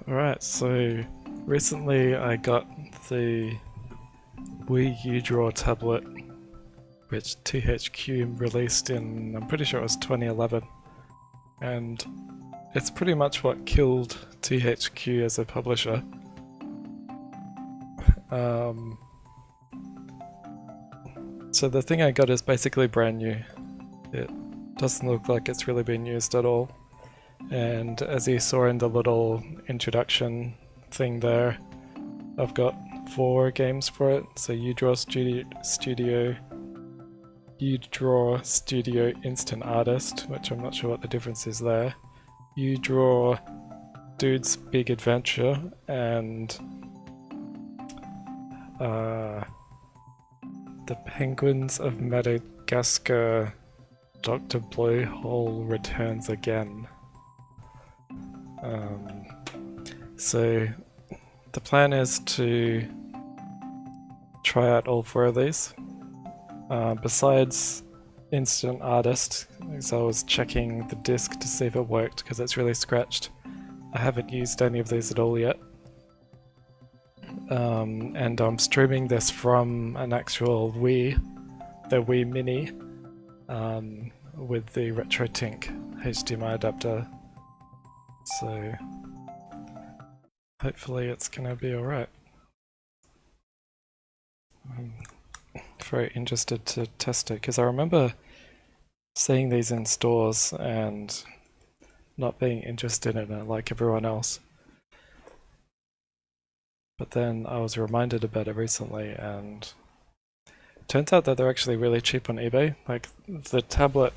Alright, so recently I got the Wii uDraw tablet, which THQ released in, I'm pretty sure it was 2011, and it's pretty much what killed THQ as a publisher. So the thing I got is basically brand new. It doesn't look like it's really been used at all. And as you saw in the little introduction thing there, I've got 4 games for it. So uDraw Studio Instant Artist, which I'm not sure what the difference is there. uDraw Dude's Big Adventure, and the Penguins of Madagascar Dr. Blowhole Returns Again. So the plan is to try out all 4 of these. Besides Instant Artist, because I was checking the disc to see if it worked because it's really scratched. I haven't used any of these at all yet. And I'm streaming this from an actual Wii, the Wii Mini, with the RetroTink HDMI adapter. So hopefully it's gonna be alright. I'm very interested to test it because I remember seeing these in stores and not being interested in it like everyone else. But then I was reminded about it recently, and it turns out that they're actually really cheap on eBay. Like, the tablet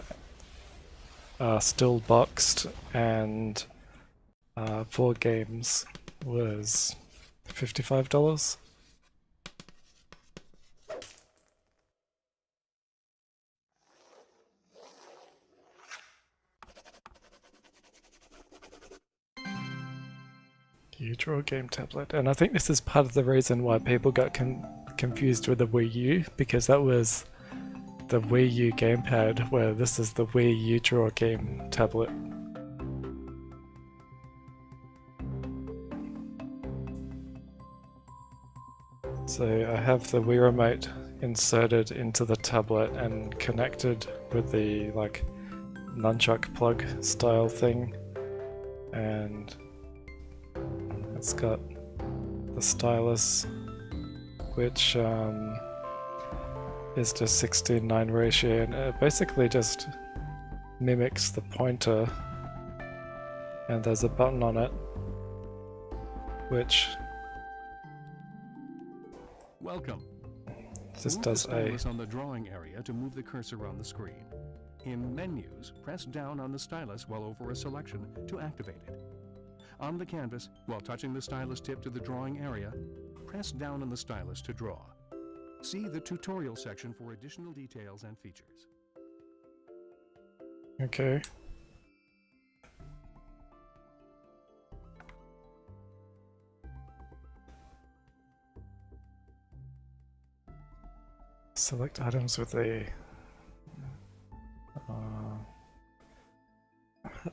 still boxed, and 4 games was $55. uDraw GameTablet, and I think this is part of the reason why people got confused with the Wii U, because that was the Wii U gamepad, where this is the Wii uDraw GameTablet. So I have the Wii Remote inserted into the tablet and connected with the like nunchuck plug style thing, and it's got the stylus, which is just 16:9 ratio, and it basically just mimics the pointer, and there's a button on it which Welcome. just Move does the stylus on the drawing area to move the cursor on the screen. In Menus, press down on the stylus while over a selection to activate it. On the canvas, while touching the stylus tip to the drawing area, press down on the stylus to draw. See the tutorial section for additional details and features. Okay. Select items with a...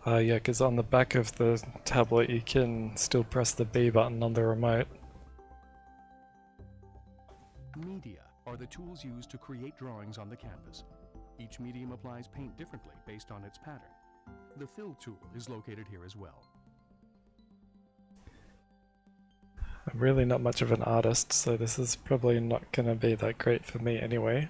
yeah, because on the back of the tablet you can still press the B button on the remote. Media are the tools used to create drawings on the canvas. Each medium applies paint differently based on its pattern. The Fill tool is located here as well. I'm really not much of an artist, so this is probably not going to be that great for me anyway.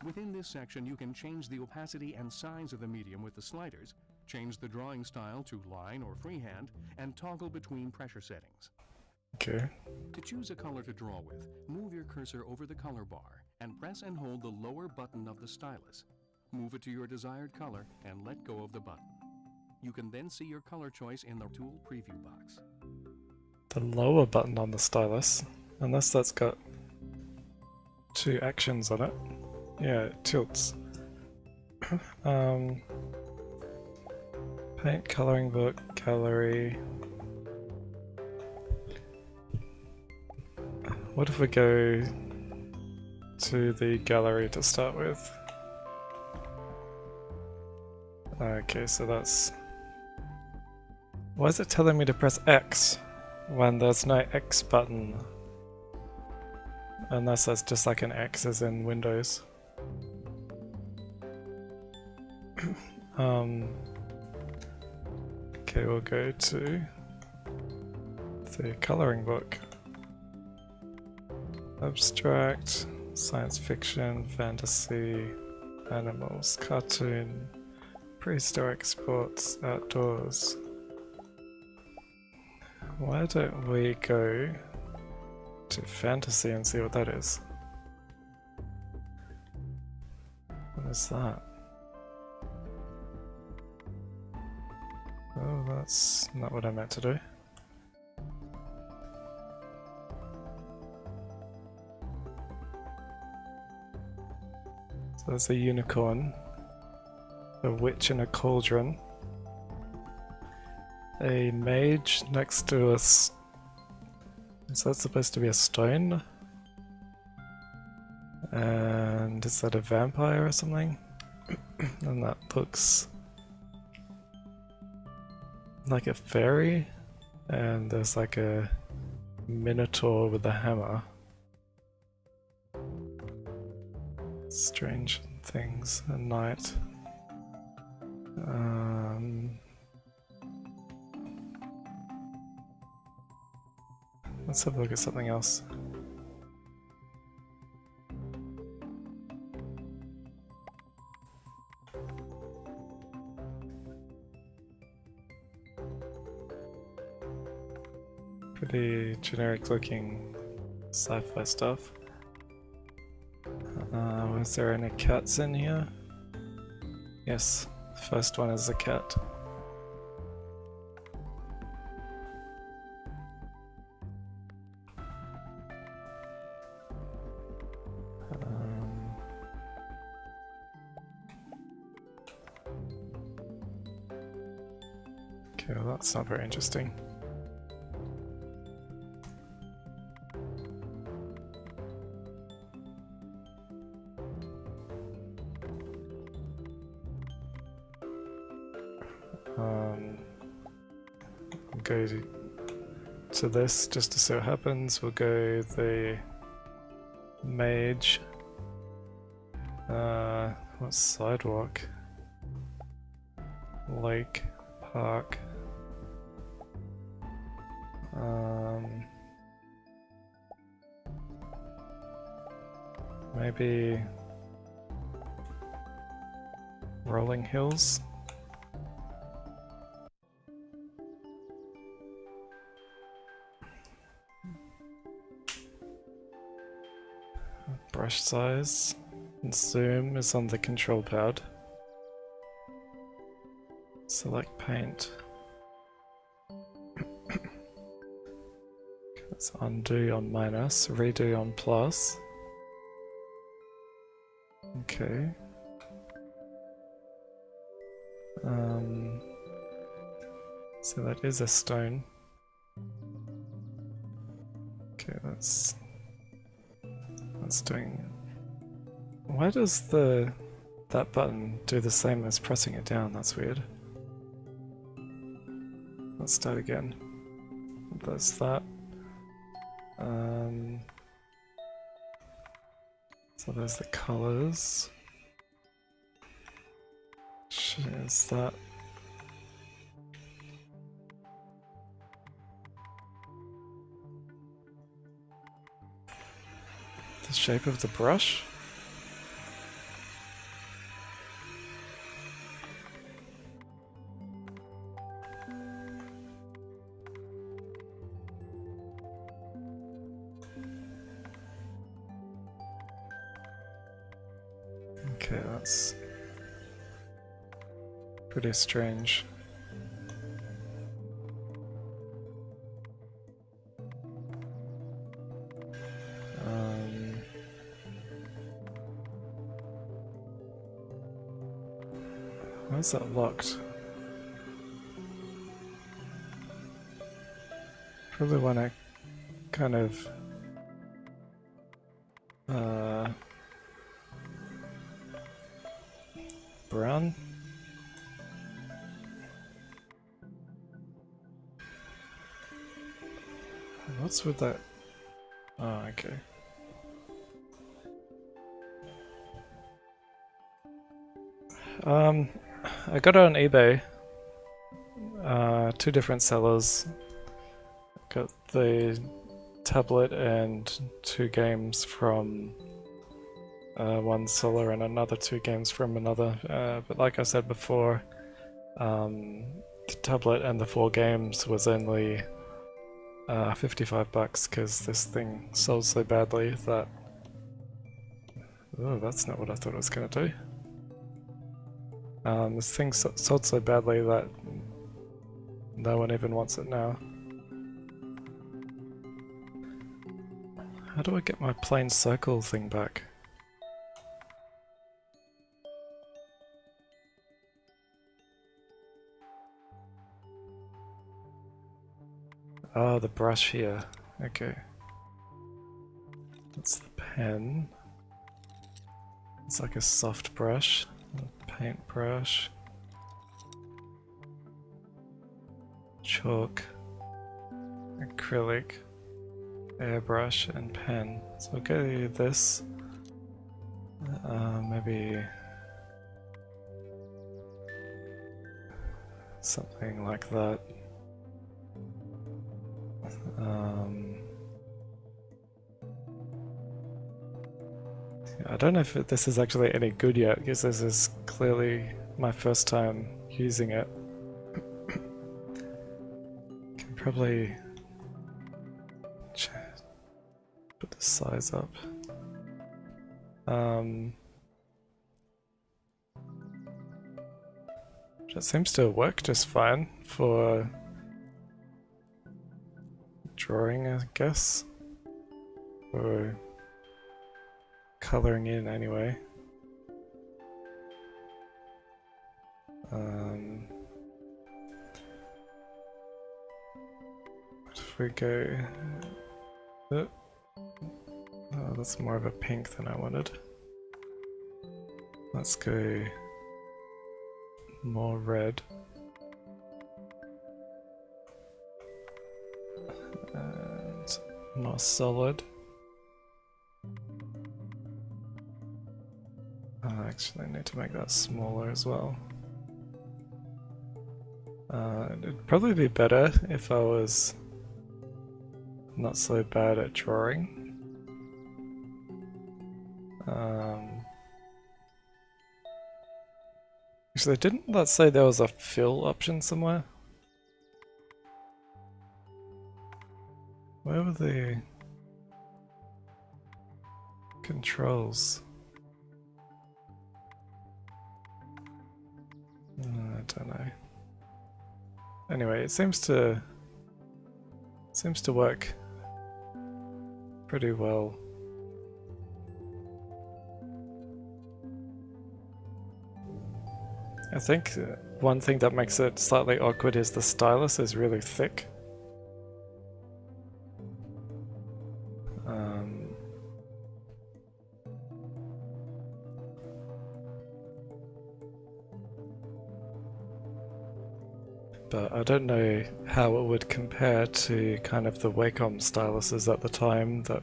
Within this section, you can change the opacity and size of the medium with the sliders, change the drawing style to line or freehand, and toggle between pressure settings. Okay. To choose a color to draw with, move your cursor over the color bar and press and hold the lower button of the stylus. Move it to your desired color and let go of the button. You can then see your color choice in the tool preview box. The lower button on the stylus, unless that's got 2 actions on it. Yeah, it tilts. Paint, coloring book, gallery. What if we go to the gallery to start with? Okay, so that's Why is it telling me to press X when there's no X button? Unless that's just like an X as in Windows. Okay, we'll go to the coloring book. Abstract, science fiction, fantasy, animals, cartoon, prehistoric sports, outdoors. Why don't we go to fantasy and see what that is? What is that? Oh, that's not what I meant to do. So there's a unicorn, a witch in a cauldron, a mage next to us. Is that supposed to be a stone? And is that a vampire or something? And that looks like a fairy, and there's like a minotaur with a hammer. Strange things at night. Let's have a look at something else. Pretty generic looking sci-fi stuff. Was there any cats in here? Yes, the first one is a cat. Okay, well that's not very interesting. Go to this just to see what happens. We'll go the mage. What's sidewalk? Lake, park. Maybe rolling hills. Brush size and zoom is on the control pad. Select paint. Let's undo on minus, redo on plus. Okay. So that is a stone. Okay, that's doing. Why does that button do the same as pressing it down? That's weird. Let's start again. There's that. So there's the colors. Is that? The shape of the brush? Okay, that's pretty strange. Why is that locked? Probably want to kind of brown. What's with that? Oh, okay. I got it on eBay. Two different sellers. Got the tablet and 2 games from one seller and another 2 games from another. But like I said before, the tablet and the 4 games was only $55 because this thing sold so badly that... Oh, that's not what I thought it was going to do. This thing sold so badly that no one even wants it now. How do I get my plain circle thing back? Oh, the brush here. Okay. That's the pen. It's like a soft brush. A paint brush. Chalk. Acrylic. Airbrush and pen. So we'll go this. Maybe something like that. I don't know if this is actually any good yet, because this is clearly my first time using it. Can probably put the size up. That seems to work just fine for drawing, I guess. Or coloring in anyway. If we go... Oh, that's more of a pink than I wanted. Let's go more red. And more solid. I actually need to make that smaller as well. It'd probably be better if I was not so bad at drawing. Actually, didn't that say there was a fill option somewhere? Where were the controls? I don't know. Anyway, it seems to work pretty well. I think one thing that makes it slightly awkward is the stylus is really thick. But I don't know how it would compare to kind of the Wacom styluses at the time that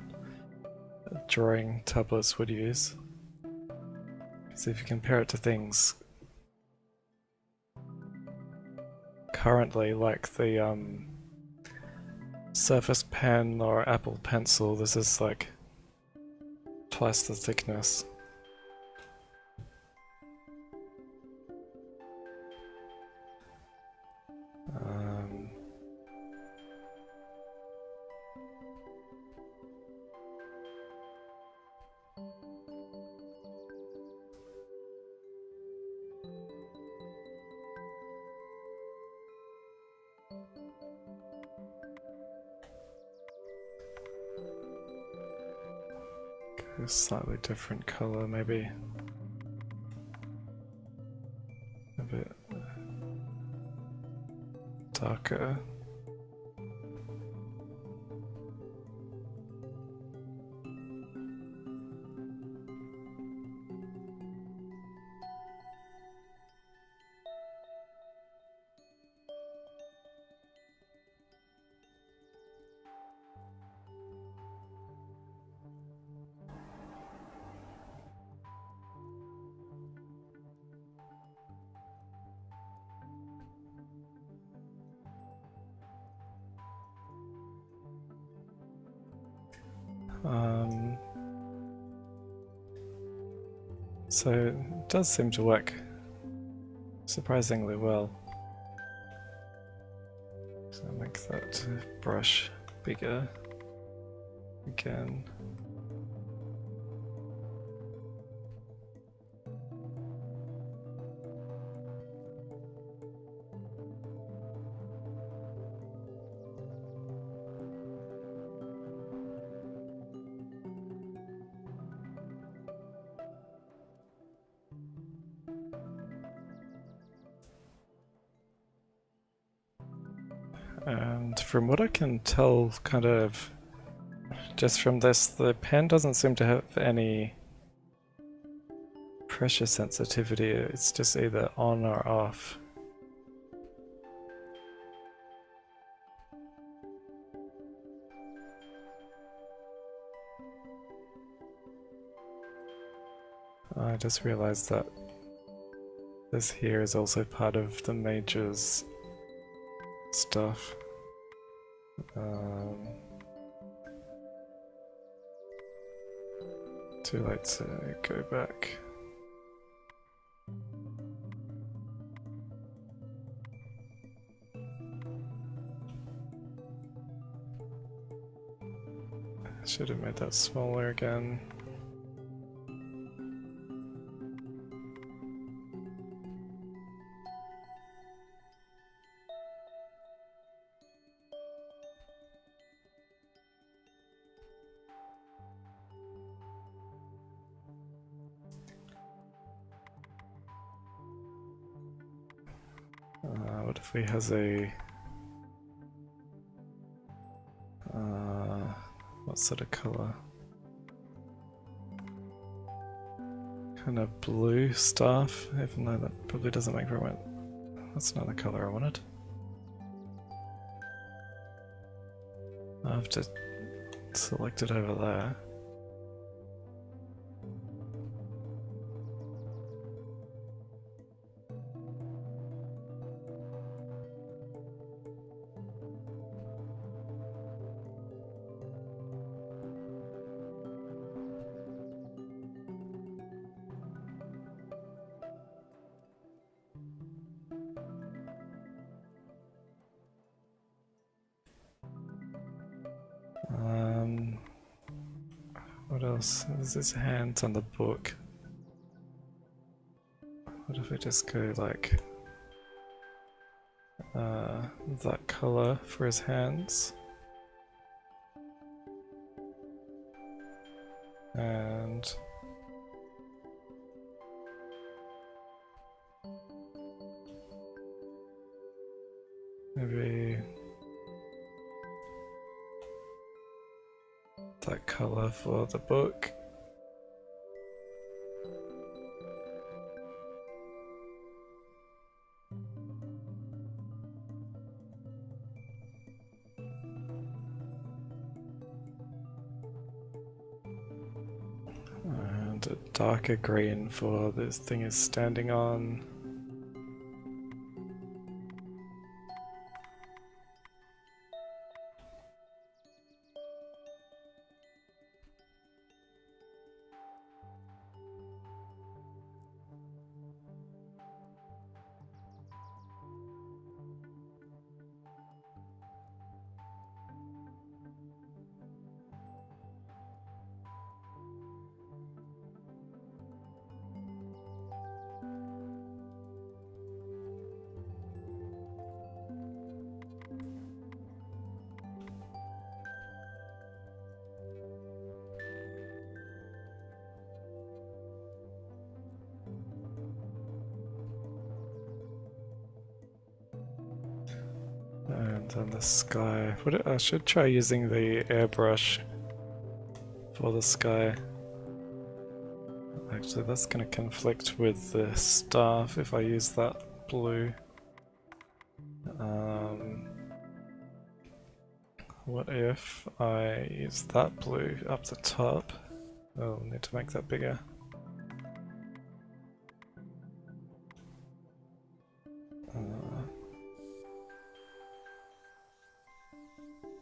drawing tablets would use. So if you compare it to things currently, like the Surface Pen or Apple Pencil, this is like twice the thickness. A slightly different color, maybe a bit darker. So it does seem to work surprisingly well. So make that brush bigger again. And from what I can tell, kind of just from this, the pen doesn't seem to have any pressure sensitivity. It's just either on or off. I just realized that this here is also part of the Major's stuff. Too late to go back. Should have made that smaller again. What if he has a... what sort of colour? Kind of blue staff, even though that probably doesn't make very much. That's not the colour I wanted. I have to select it over there. What else? There's his hands on the book. What if we just go like that color for his hands? And maybe that color for the book. And a darker green for this thing is standing on. And then the sky. I should try using the airbrush for the sky. Actually, that's going to conflict with the staff if I use that blue. What if I use that blue up the top? Oh, need to make that bigger.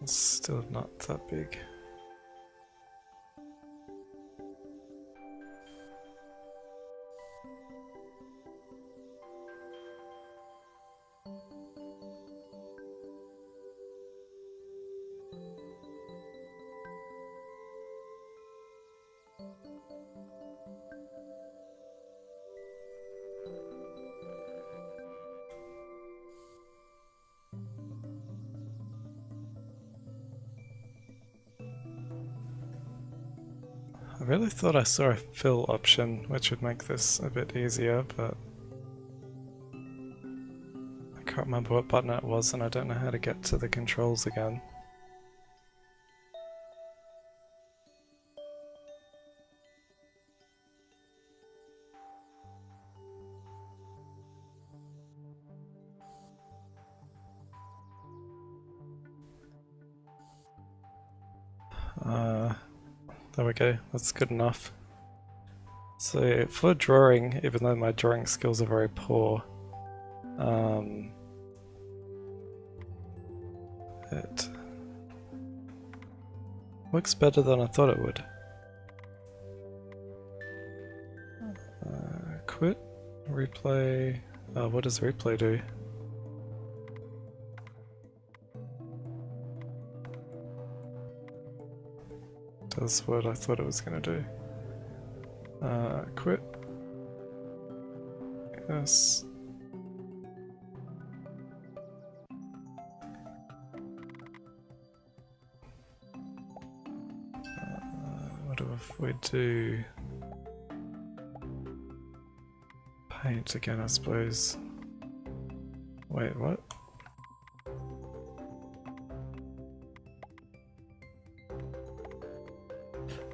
It's still not that big. I really thought I saw a fill option, which would make this a bit easier, but I can't remember what button it was and I don't know how to get to the controls again. There we go, that's good enough. So for drawing, even though my drawing skills are very poor, it looks better than I thought it would. Quit, replay. What does replay do? Does what I thought it was going to do. Quit. Yes. What if we do paint again, I suppose. Wait, what?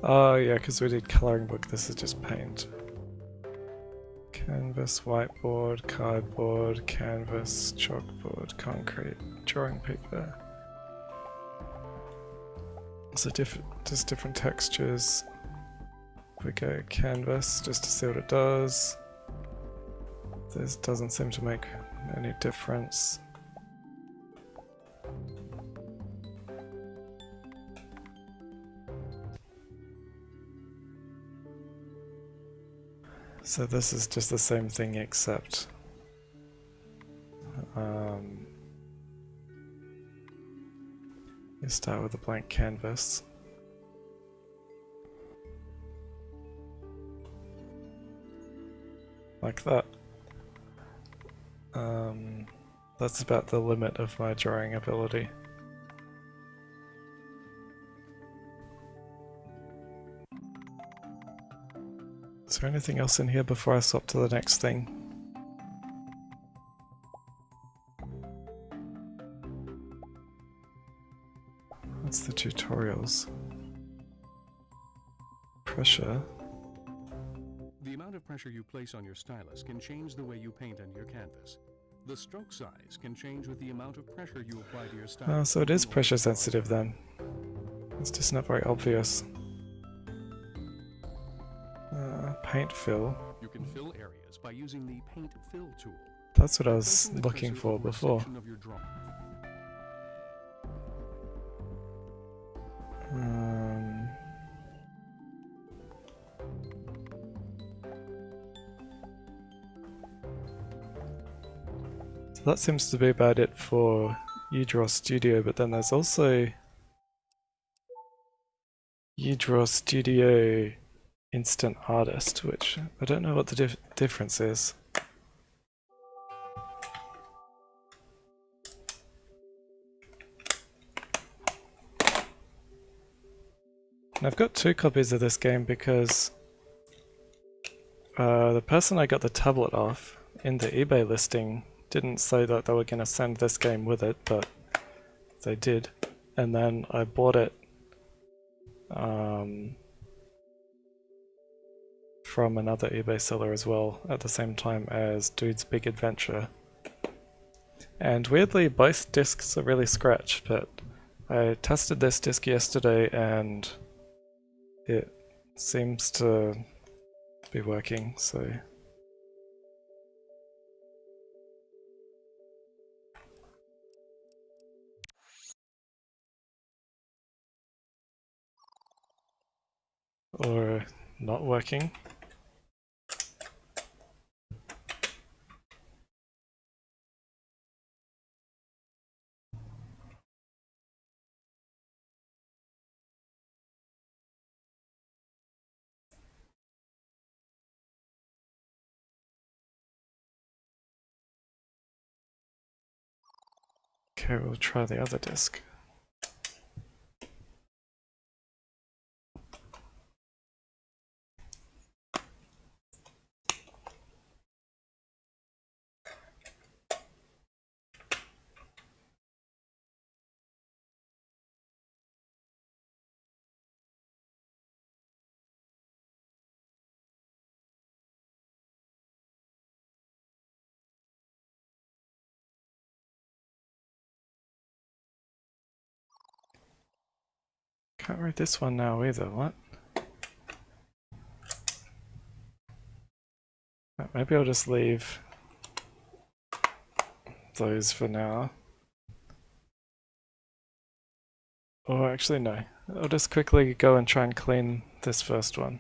Oh yeah, because we did colouring book, this is just paint. Canvas, whiteboard, cardboard, canvas, chalkboard, concrete, drawing paper. So just different textures. We go canvas just to see what it does. This doesn't seem to make any difference. So this is just the same thing except you start with a blank canvas. Like that. That's about the limit of my drawing ability. Is there anything else in here before I swap to the next thing? That's the tutorials. Pressure. The amount of pressure you place on your stylus can change the way you paint on your canvas. The stroke size can change with the amount of pressure you apply to your stylus. Oh, so it is pressure sensitive then. It's just not very obvious. Paint fill. You can fill areas by using the Paint Fill tool. That's what I was looking for before. So that seems to be about it for uDraw Studio, but then there's also uDraw Studio Instant Artist, which I don't know what the difference is. And I've got 2 copies of this game because the person I got the tablet off in the eBay listing didn't say that they were going to send this game with it, but they did. And then I bought it from another eBay seller as well at the same time as Dude's Big Adventure. And weirdly, both discs are really scratched, but I tested this disc yesterday and it seems to be working, so... Or not working. Okay, we'll try the other disc. Can't read this one now either, what? Maybe I'll just leave those for now. Or actually no, I'll just quickly go and try and clean this first one.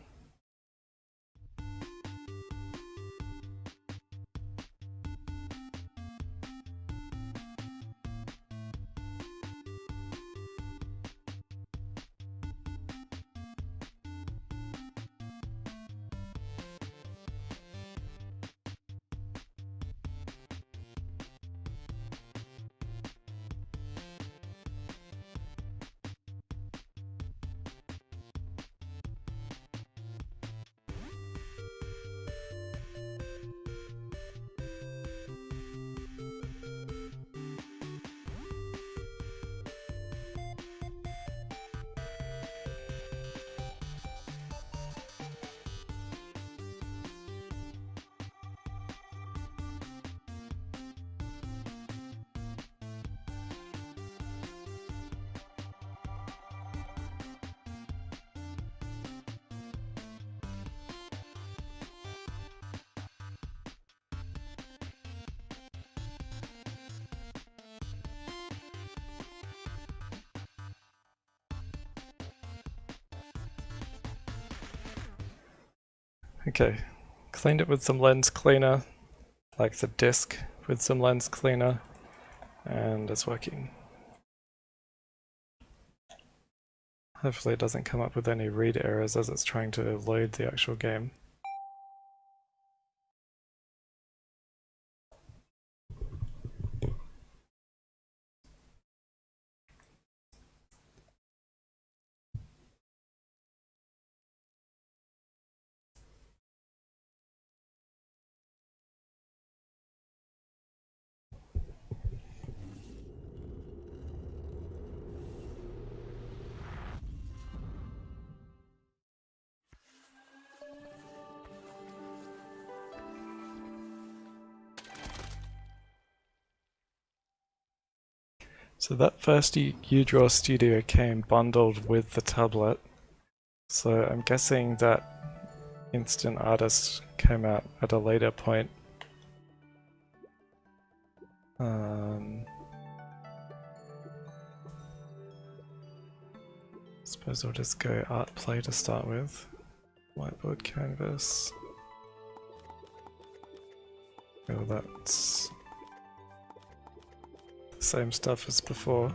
Okay, cleaned it with some lens cleaner, like the disk with some lens cleaner, and it's working. Hopefully it doesn't come up with any read errors as it's trying to load the actual game. So that first uDraw Studio came bundled with the tablet, so I'm guessing that Instant Artist came out at a later point. Suppose I'll just go Art Play to start with. Whiteboard canvas. Oh, that's the same stuff as before.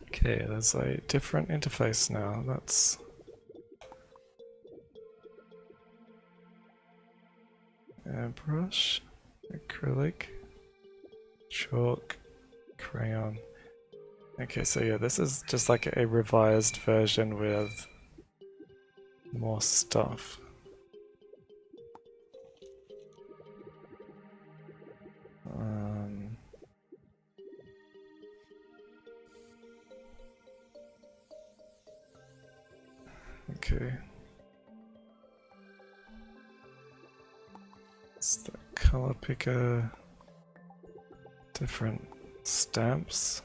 Okay, there's a different interface now. That's airbrush, acrylic, chalk, crayon. Okay, so yeah, this is just like a revised version with more stuff. Okay. It's the color picker, different stamps.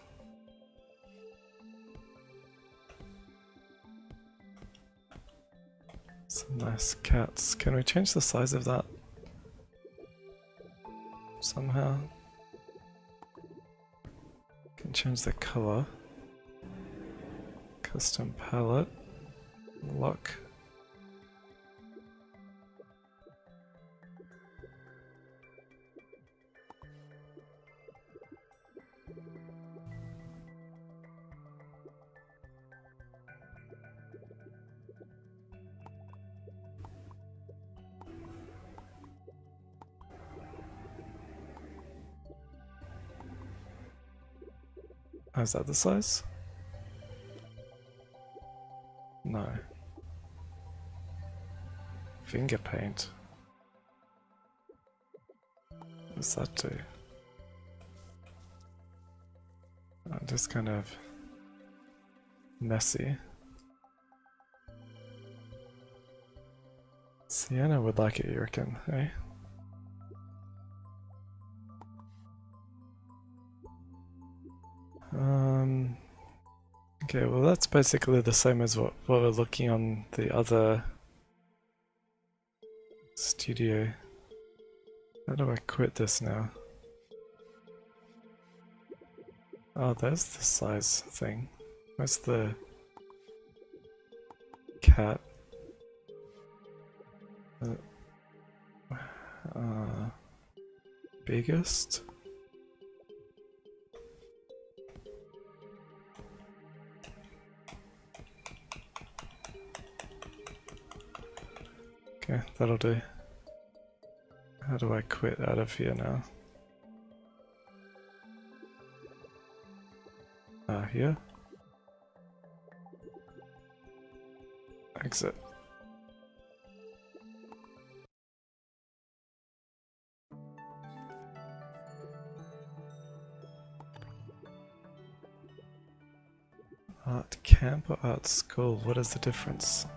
Some nice cats. Can we change the size of that somehow? Can change the color. Custom palette. Lock. Oh, is that the size? No. Finger paint. What does that do? Oh, just kind of messy. Sienna would like it, you reckon, eh? Okay, well that's basically the same as what we're looking on the other studio. How do I quit this now? Oh, there's the size thing. Where's the cat? Biggest? Okay, that'll do. How do I quit out of here now? Here? Exit. Art camp or art school? What is the difference?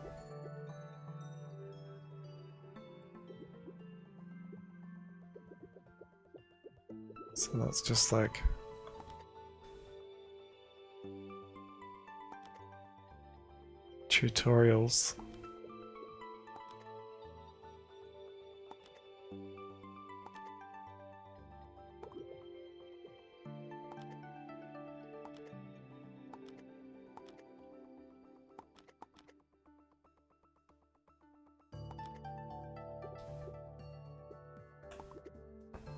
So that's just like tutorials.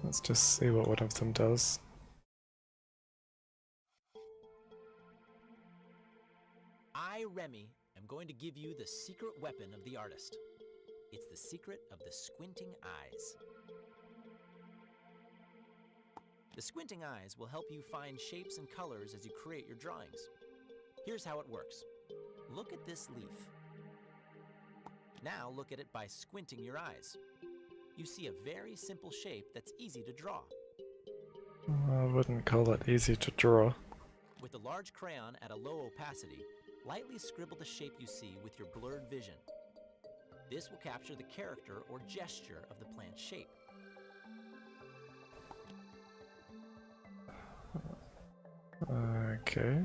Let's just see what one of them does. I, Remy, am going to give you the secret weapon of the artist. It's the secret of the squinting eyes. The squinting eyes will help you find shapes and colors as you create your drawings. Here's how it works. Look at this leaf. Now look at it by squinting your eyes. You see a very simple shape that's easy to draw. I wouldn't call it easy to draw. With a large crayon at a low opacity, lightly scribble the shape you see with your blurred vision. This will capture the character or gesture of the plant's shape. Okay.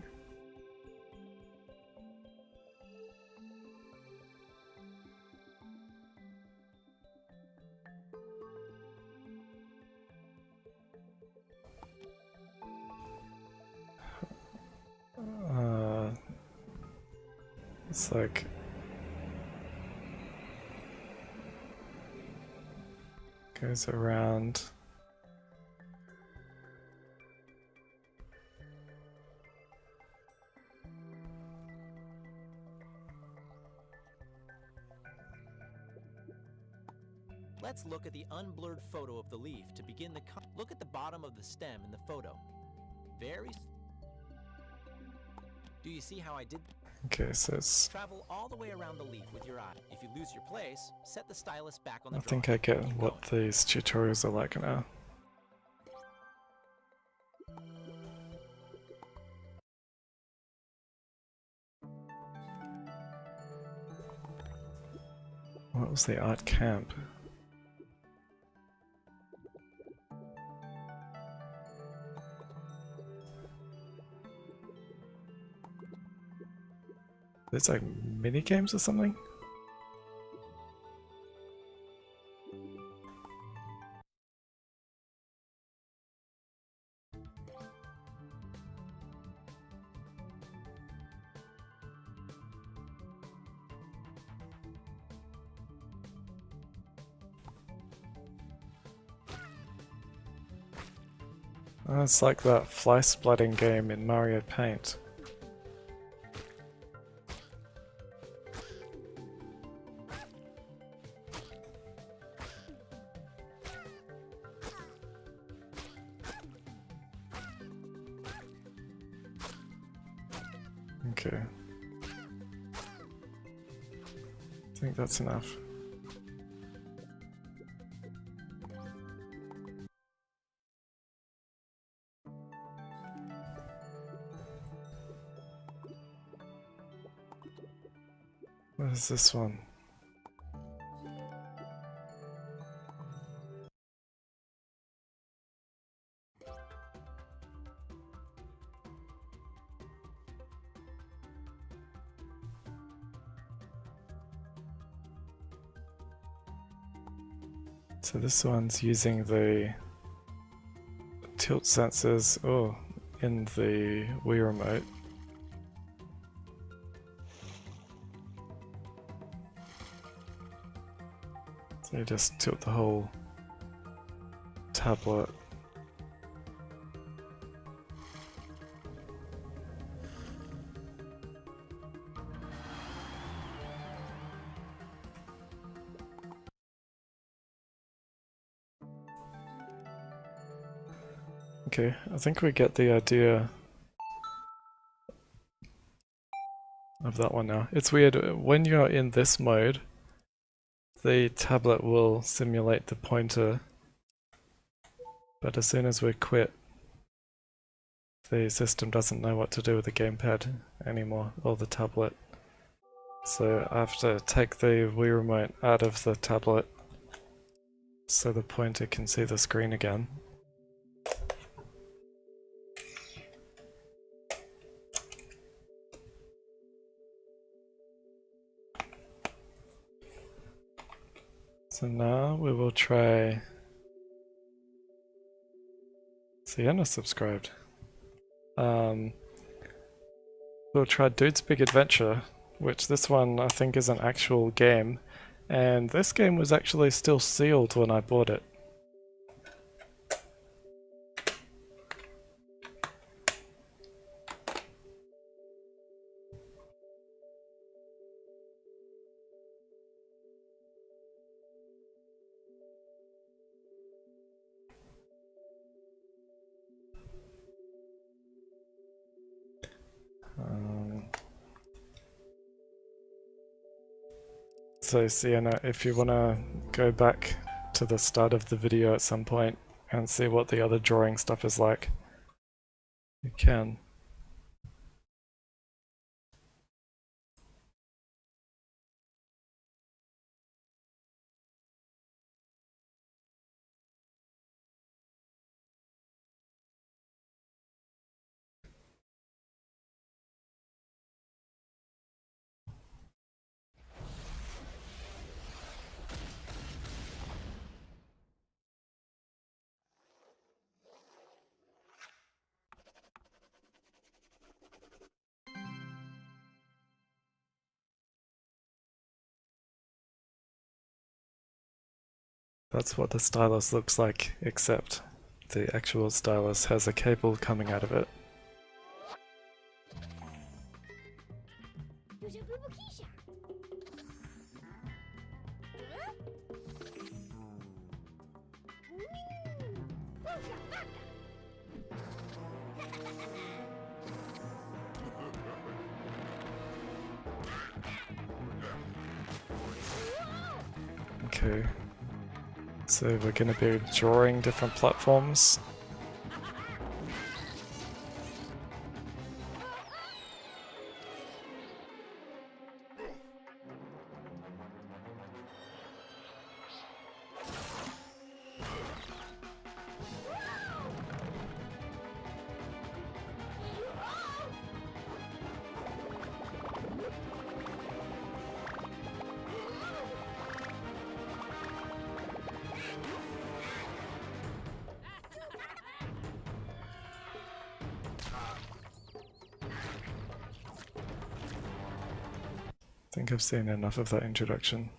It's like goes around. Let's look at the unblurred photo of the leaf to begin the look at the bottom of the stem in the photo. Do you see how I did? Okay, so it's... Travel all the way around the leaf with your eye. If you lose your place, set the stylus back on the I drawing. think I get Keep what going. these tutorials are like now. What was the art camp? There's like mini games or something? Oh, it's like that fly splatting game in Mario Paint. Okay. I think that's enough. What is this one? So this one's using the tilt sensors in the Wii remote. So you just tilt the whole tablet. Okay, I think we get the idea of that one now. It's weird, when you're in this mode, the tablet will simulate the pointer, but as soon as we quit, the system doesn't know what to do with the gamepad anymore, or the tablet. So I have to take the Wii remote out of the tablet so the pointer can see the screen again. So now we will try... Sienna subscribed. We'll try Dude's Big Adventure, which this one I think is an actual game, and this game was actually still sealed when I bought it. So Sienna, if you want to go back to the start of the video at some point and see what the other drawing stuff is like, you can. That's what the stylus looks like, except the actual stylus has a cable coming out of it. Okay, so we're going to be drawing different platforms. I think I've seen enough of that introduction.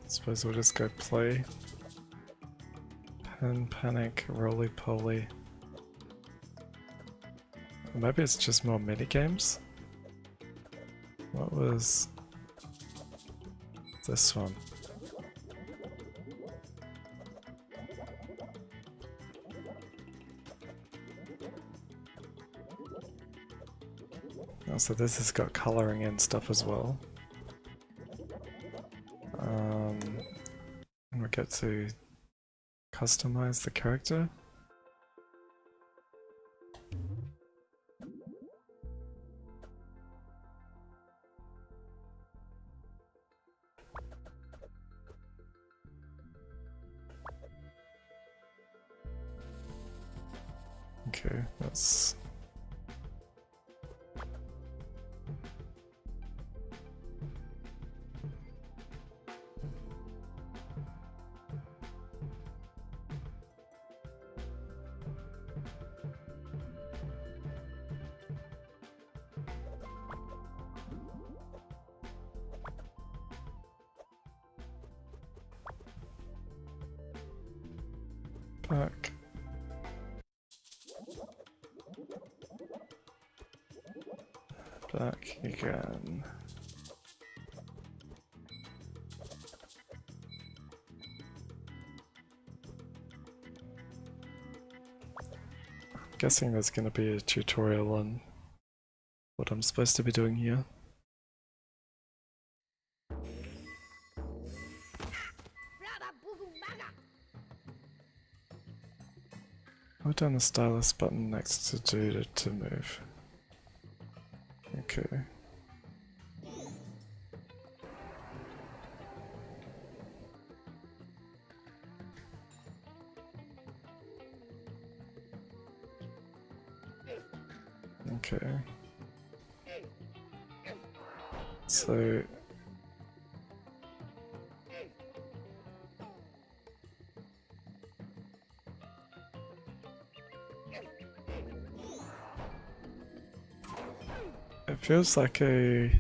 Suppose we'll just go play. Pen, panic, roly poly. Or maybe it's just more minigames? What was this one? Oh, so this has got colouring and stuff as well. And we get to customize the character. Okay, that's... back. Back again. Guessing there's going to be a tutorial on what I'm supposed to be doing here. Hold down the stylus button next to do to move. Okay. Okay. So it feels like a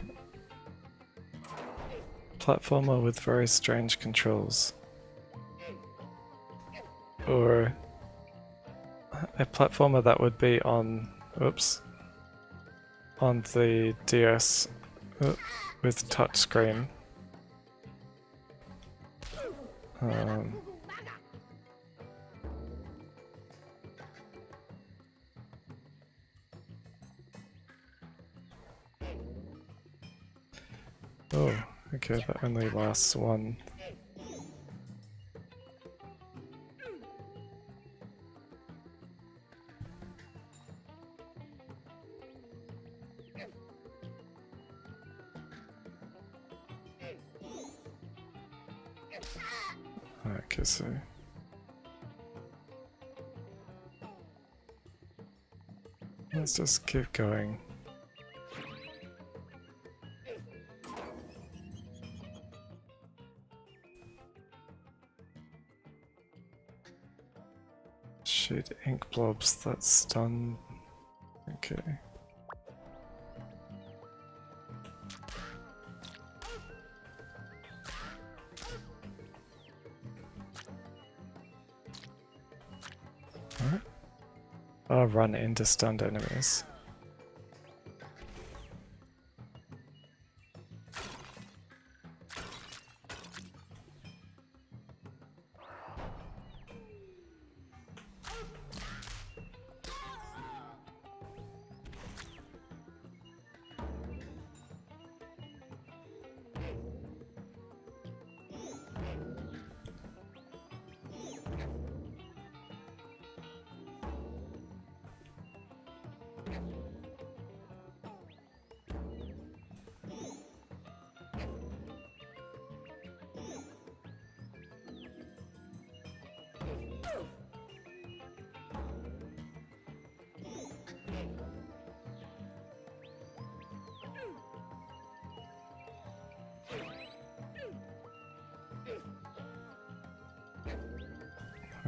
platformer with very strange controls. Or a platformer that would be on, oops, on the DS with touchscreen. Oh, okay, that only lasts one. Okay, so let's just keep going. Shoot ink blobs, that's done. Okay. Alright. I'll run into stunned enemies.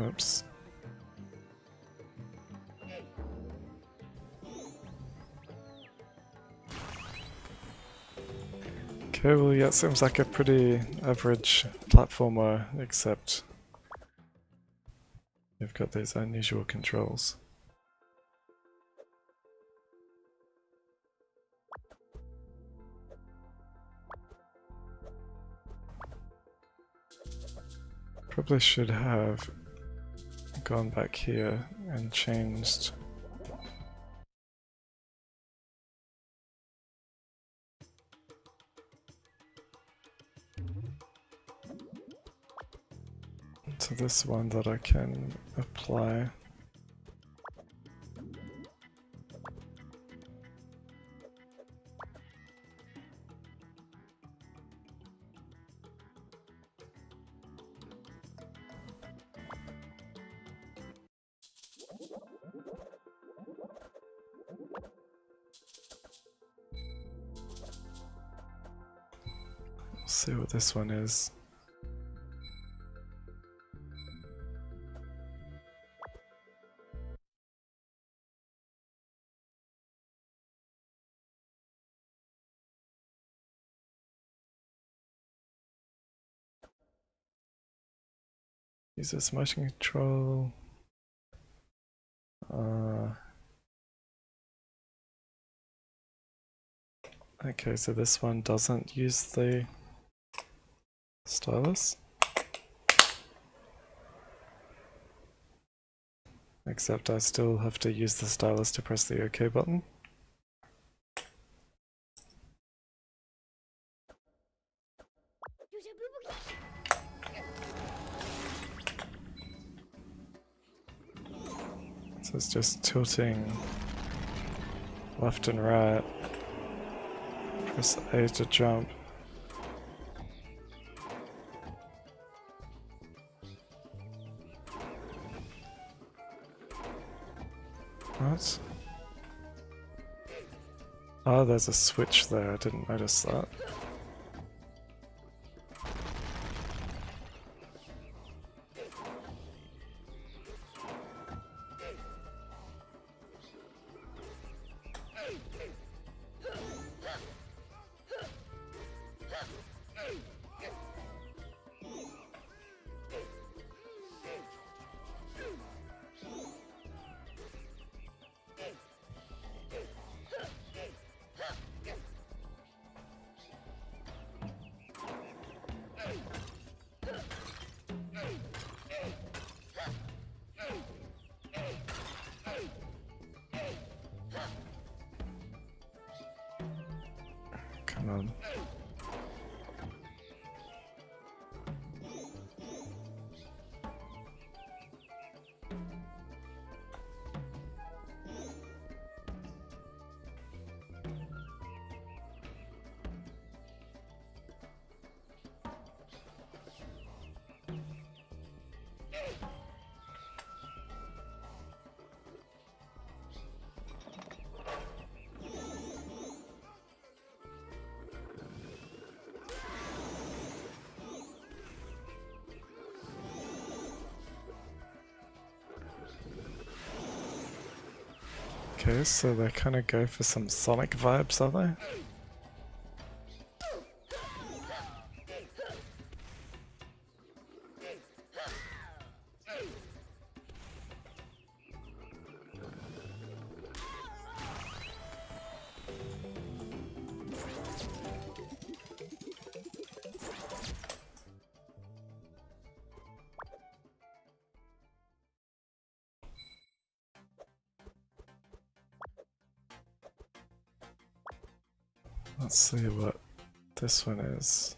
Oops. Okay, well yeah, it seems like a pretty average platformer, except you've got these unusual controls. Probably should have gone back here and changed to this one that I can apply. see what this one is. Uses motion control. Okay, so this one doesn't use the stylus. Except I still have to use the stylus to press the OK button. So it's just tilting left and right. Press A to jump. What? Oh, there's a switch there, I didn't notice that. Come on. Okay, so they kind of go for some Sonic vibes, are they? Let's see what this one is.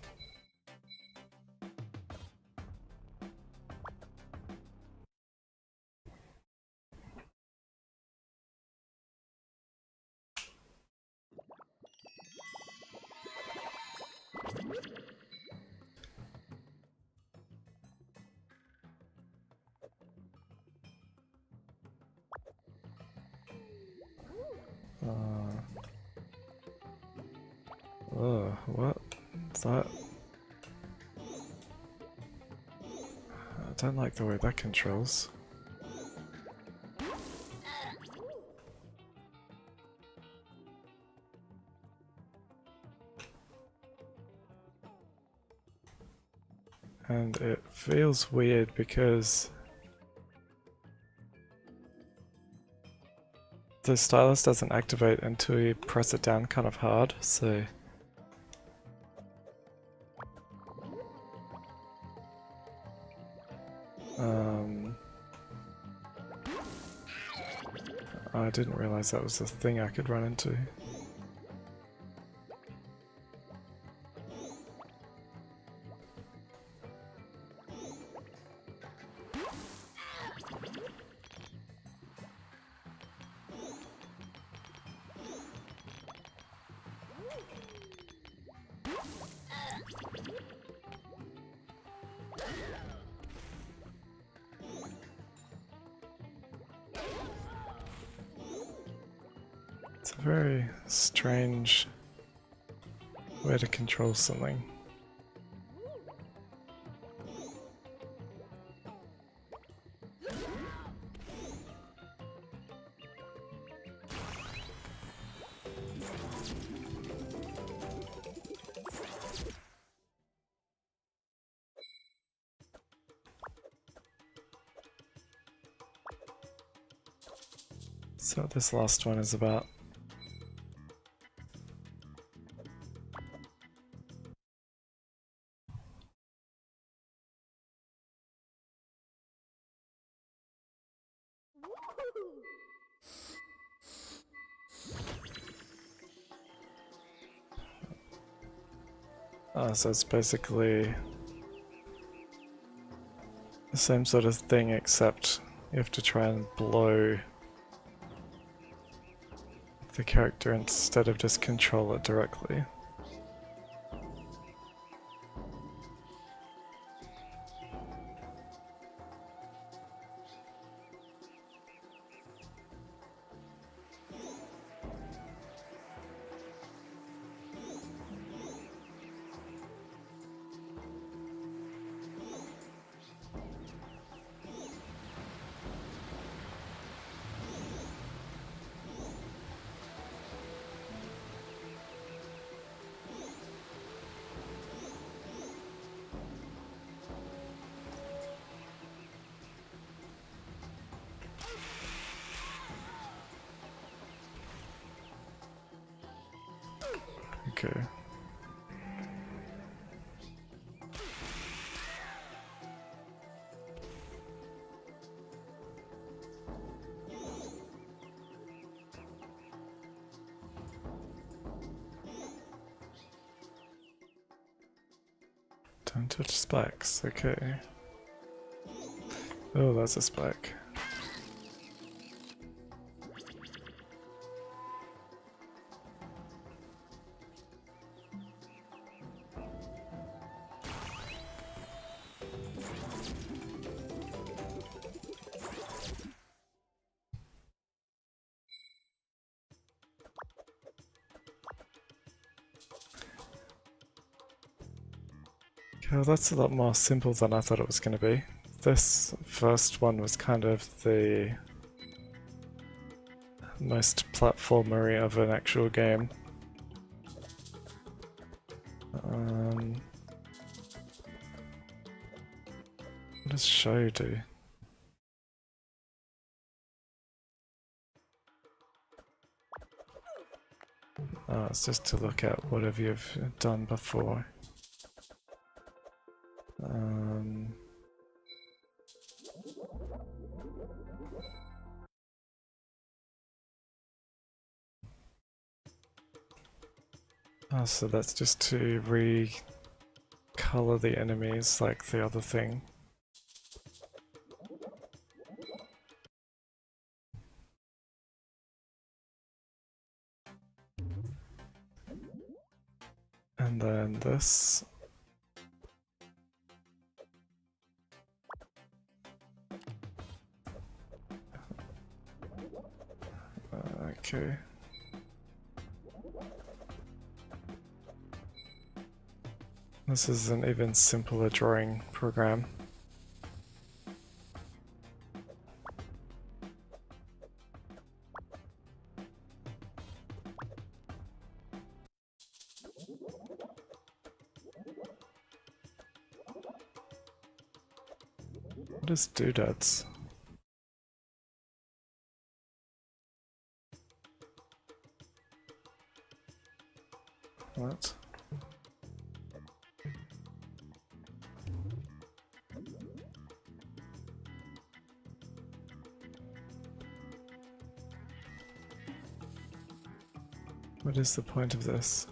Oh, what? That? I don't like the way that controls. And it feels weird because the stylus doesn't activate until you press it down kind of hard, so I didn't realize that was a thing I could run into. It's a very strange way to control something. So this last one is about. So it's basically the same sort of thing, except you have to try and blow the character instead of just control it directly. Okay. Don't touch spikes, okay. Oh, that's a spike. Okay, well that's a lot more simple than I thought it was going to be. This first one was kind of the most platformery of an actual game. What does show do? Oh, it's just to look at whatever you've done before. Oh, so that's just to re-color the enemies like the other thing. And then this. Okay. This is an even simpler drawing program. What is doodads? What? What is the point of this?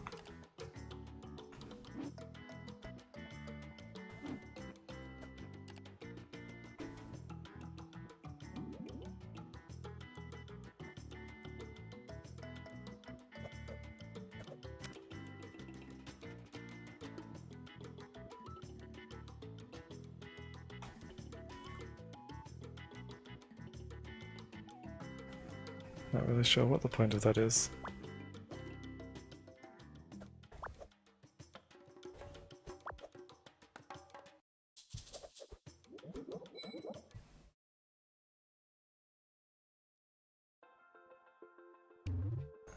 Not really sure what the point of that is.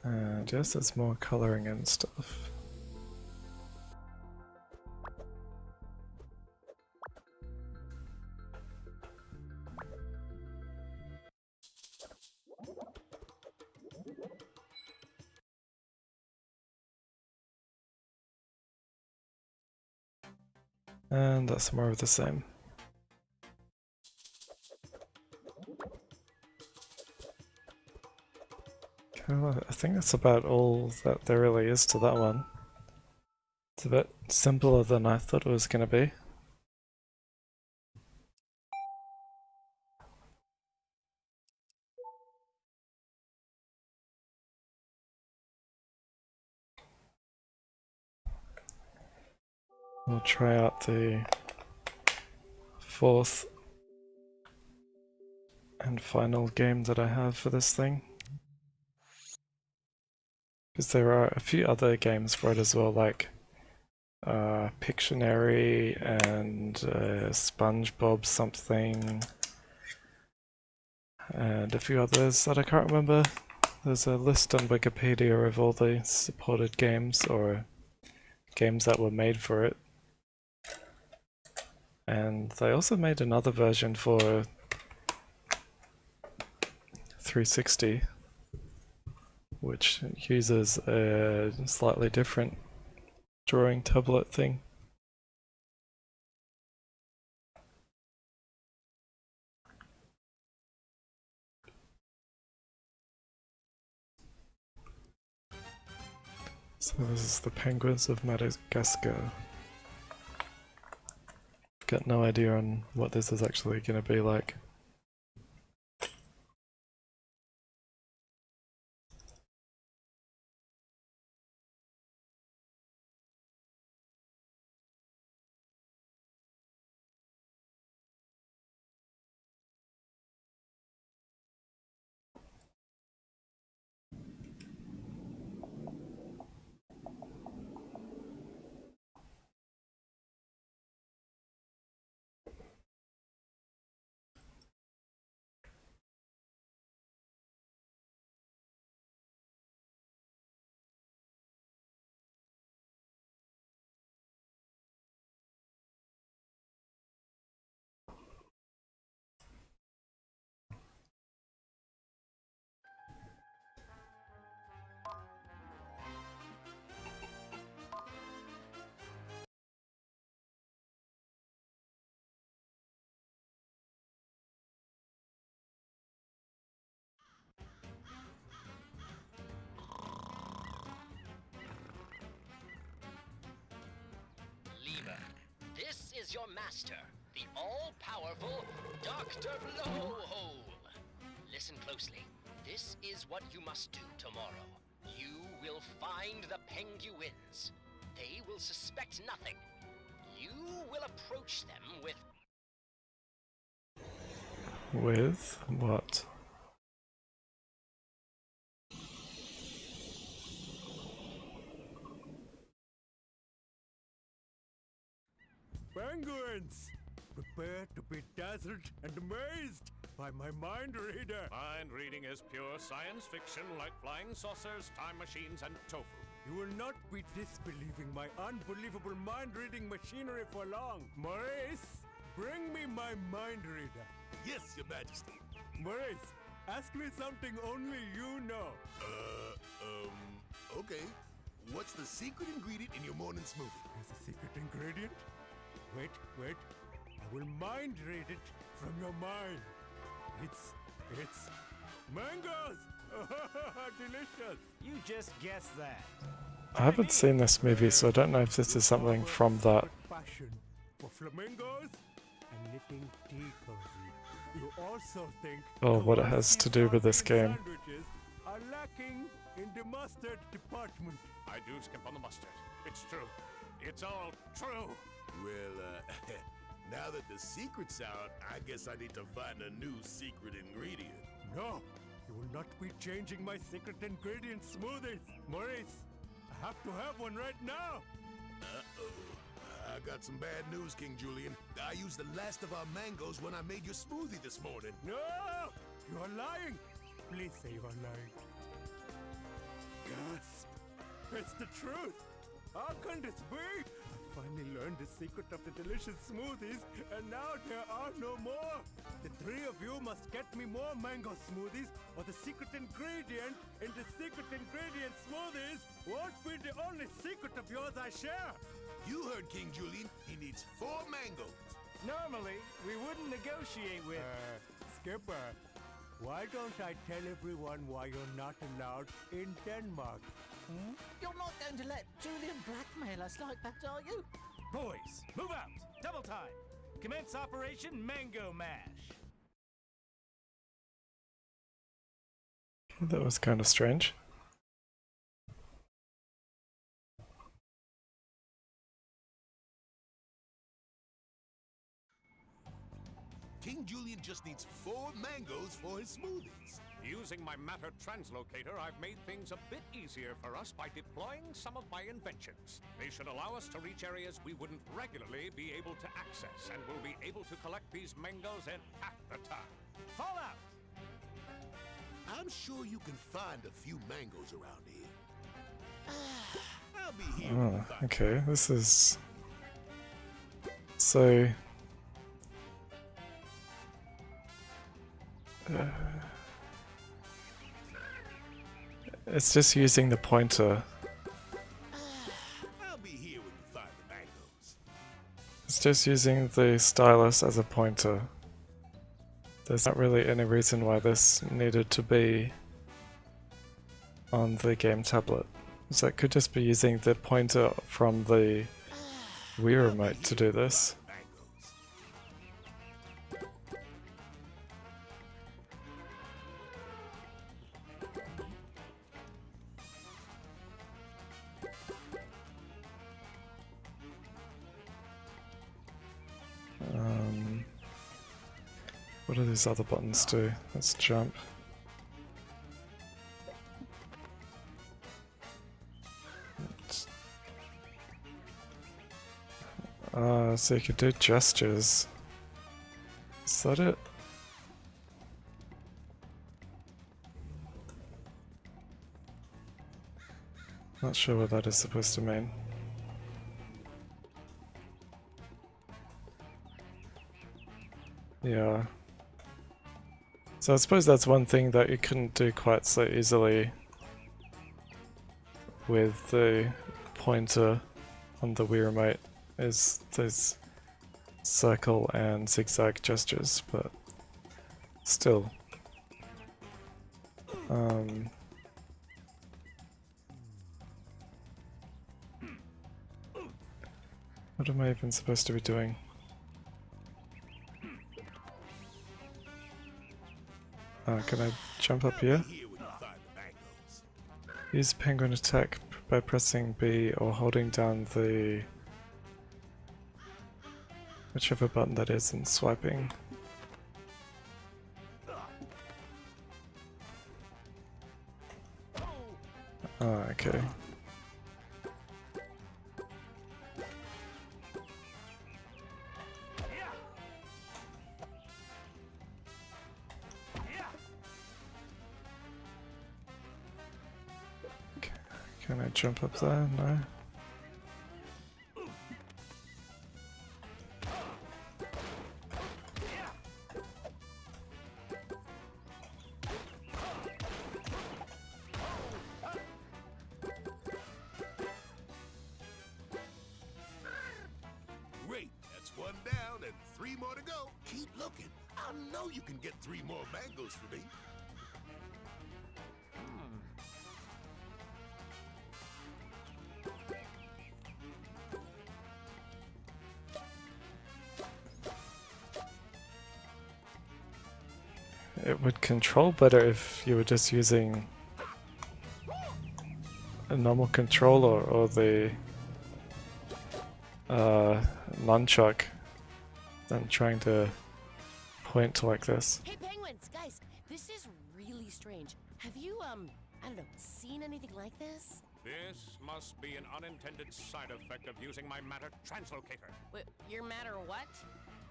And yes, there's more colouring and stuff. And that's more of the same. Okay, well, I think that's about all that there really is to that one. It's a bit simpler than I thought it was going to be. We'll try out the fourth and final game that I have for this thing. Because there are a few other games for it as well, like Pictionary and SpongeBob something, and a few others that I can't remember. There's a list on Wikipedia of all the supported games or games that were made for it. And they also made another version for 360, which uses a slightly different drawing tablet thing. So this is the Penguins of Madagascar. Got no idea on what this is actually going to be like. This is your master, the all-powerful Dr. Blowhole. Listen closely. This is what you must do tomorrow. You will find the Penguins. They will suspect nothing. You will approach them with... With what? Penguins! Prepare to be dazzled and amazed by my mind reader! Mind reading is pure science fiction like flying saucers, time machines, and tofu. You will not be disbelieving my unbelievable mind-reading machinery for long. Maurice, bring me my mind reader. Yes, Your Majesty. Maurice, ask me something only you know. Okay. What's the secret ingredient in your morning smoothie? There's a secret ingredient? Wait. I will mind read it from your mind. It's mangoes! Delicious! You just guessed that. I haven't seen this movie, so I don't know if this is something from that. Passion for flamingos and nipping tea cozy. You also think Or what it has to do with this game. sandwiches are lacking in the mustard department. I do skimp on the mustard. It's true. It's all true. Well, now that the secret's out, I guess I need to find a new secret ingredient. No, you will not be changing my secret ingredient smoothies. Maurice, I have to have one right now. Uh-oh. I got some bad news, King Julian. I used the last of our mangoes when I made your smoothie this morning. No, you are lying. Please say you are lying. Gasp! It's the truth! How can this be? I finally learned the secret of the delicious smoothies, and now there are no more! The three of you must get me more mango smoothies, or the secret ingredient in the secret ingredient smoothies won't be the only secret of yours I share! You heard King Julian. He needs 4 mangoes. Normally, we wouldn't negotiate with... Skipper, why don't I tell everyone why you're not allowed in Denmark? Hmm? You're not going to let Julian blackmail us like that, are you? Boys, move out! Double time! Commence Operation Mango Mash! That was kind of strange. King Julian just needs 4 mangoes for his smoothies. Using my matter translocator, I've made things a bit easier for us by deploying some of my inventions. They should allow us to reach areas we wouldn't regularly be able to access, and we'll be able to collect these mangoes in half the time. Fall out! I'm sure you can find a few mangoes around here. I'll be here. when you Oh, find okay, this is... So... It's just using the pointer. I'll be here when you find the mangoes. It's just using the stylus as a pointer. There's not really any reason why this needed to be on the game tablet. So it could just be using the pointer from the Wii remote to do this. What do these other buttons do? Let's jump. So you could do gestures. Is that it? Not sure what that is supposed to mean. Yeah. So I suppose that's one thing that you couldn't do quite so easily with the pointer on the Wii remote, is those circle and zigzag gestures, but still. What am I even supposed to be doing? Can I jump up here? Use penguin attack by pressing B or holding down the... whichever button that is and swiping. Okay. Can I jump up there? No. Great, that's 1 down and 3 more to go. Keep looking. I know you can get 3 more mangoes for me. It would control better if you were just using a normal controller or the nunchuck than trying to point like this. Hey penguins, guys, this is really strange. Have you, I don't know, seen anything like this? This must be an unintended side effect of using my matter translocator. Wait, your matter what?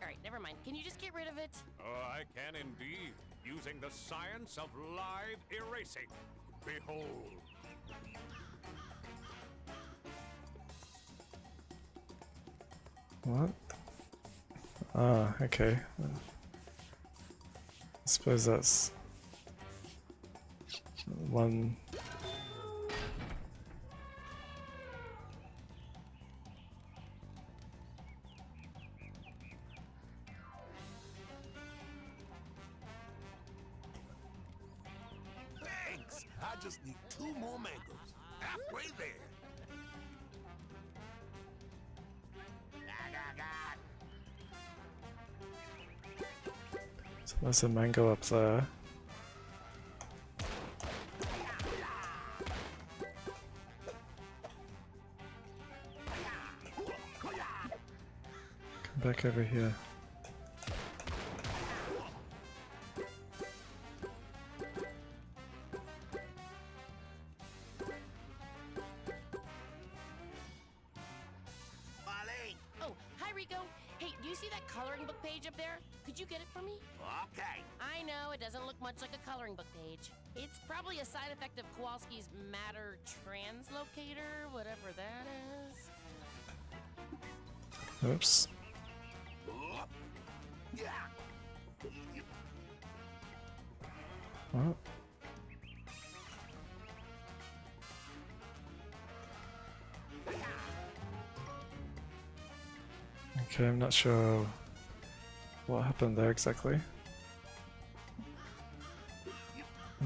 Alright, never mind. Can you just get rid of it? Oh, I can indeed, using the science of live erasing. Behold, What? Ah, okay. I suppose that's one. Thanks! I just need 2 more mangoes. Halfway there. So there's a mango up there. Come back over here. Oh, hi Rico. Hey, do you see that coloring book page up there? Could you get it for me? Okay. I know, it doesn't look much like a coloring book page. It's probably a side effect of Kowalski's matter translocator, whatever that is. Oops. What? Okay, I'm not sure what happened there exactly.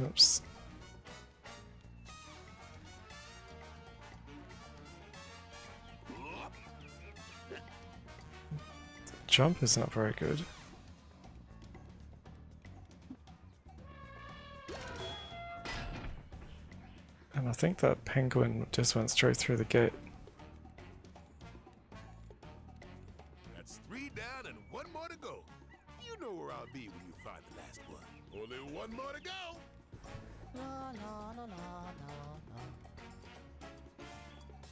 Oops. The jump is not very good. And I think that penguin just went straight through the gate. That's 3 down and 1 more to go. You know where I'll be when you find the last one. Only 1 more to go. La la la la la.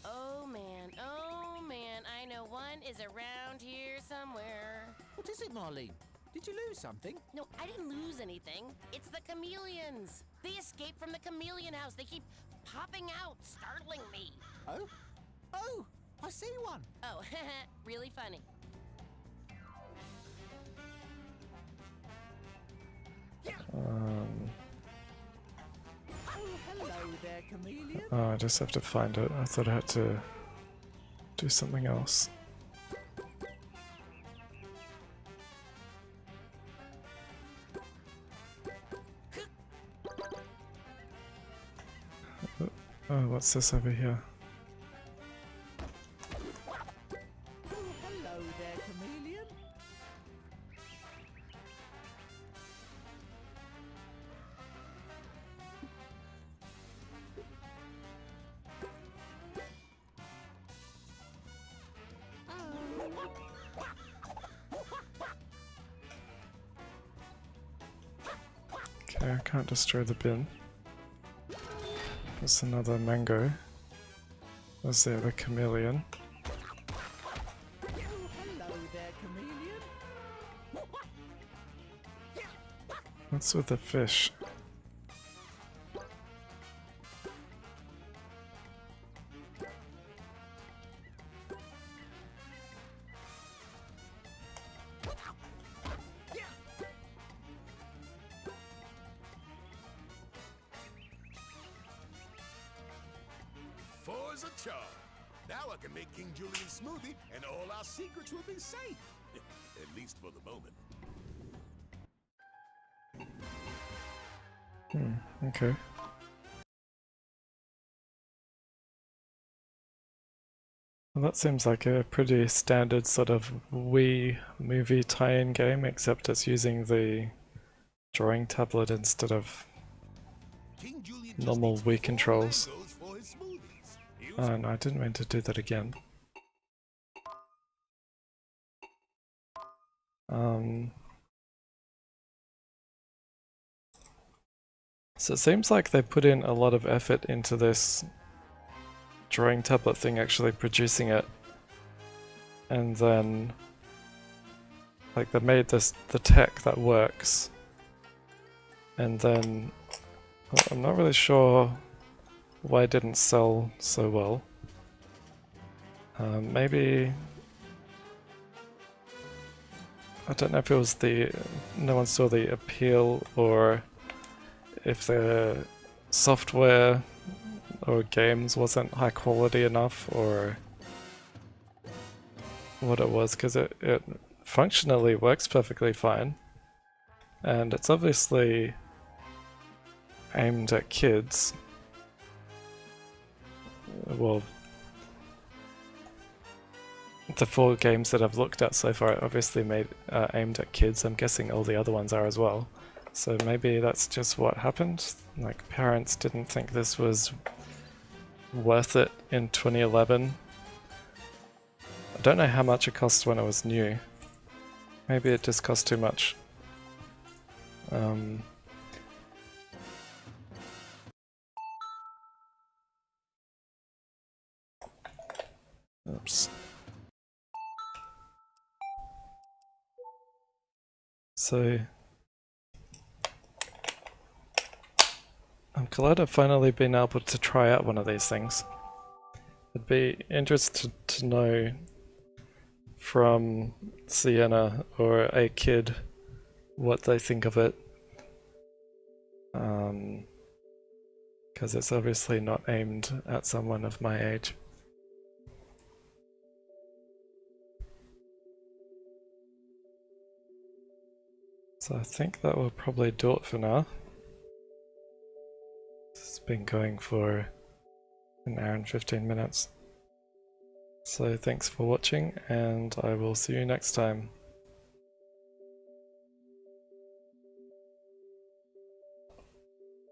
Oh man, I know one is around here somewhere. What is it, Marlene? Did you lose something? No, I didn't lose anything. It's the chameleons. They escaped from the chameleon house. They keep popping out, startling me. Oh? Oh, I see one. Oh, really funny. Oh, hello there, chameleon. Oh, I just have to find it. I thought I had to do something else. Oh, what's this over here? Oh, hello there, chameleon. Okay, I can't destroy the bin. There's another mango. There's the other chameleon. Oh, hello there, chameleon. What's with the fish? Four's a charm. Now I can make King Julian's smoothie and all our secrets will be safe. At least for the moment. Okay. Well, that seems like a pretty standard sort of Wii movie tie-in game, except it's using the drawing tablet instead of King Julian just normal needs Wii 4 controls. mangoes for his smoothies. He'll Oh no, I didn't mean to do that again. So it seems like they put in a lot of effort into this drawing tablet thing, actually producing it. And then, like, they made this the tech that works. And then, I'm not really sure why it didn't sell so well. Maybe... I don't know if it was no one saw the appeal, or if the software or games wasn't high quality enough, or what it was, because it functionally works perfectly fine. And it's obviously aimed at kids. Well, the 4 games that I've looked at so far are obviously aimed at kids. I'm guessing all the other ones are as well. So maybe that's just what happened. Like, parents didn't think this was worth it in 2011. I don't know how much it cost when it was new. Maybe it just cost too much. Oops. So I'm glad I've finally been able to try out one of these things. I'd be interested to know from Sienna or a kid what they think of it. Because it's obviously not aimed at someone of my age. So I think that will probably do it for now. It's been going for an hour and 15 minutes. So thanks for watching, and I will see you next time.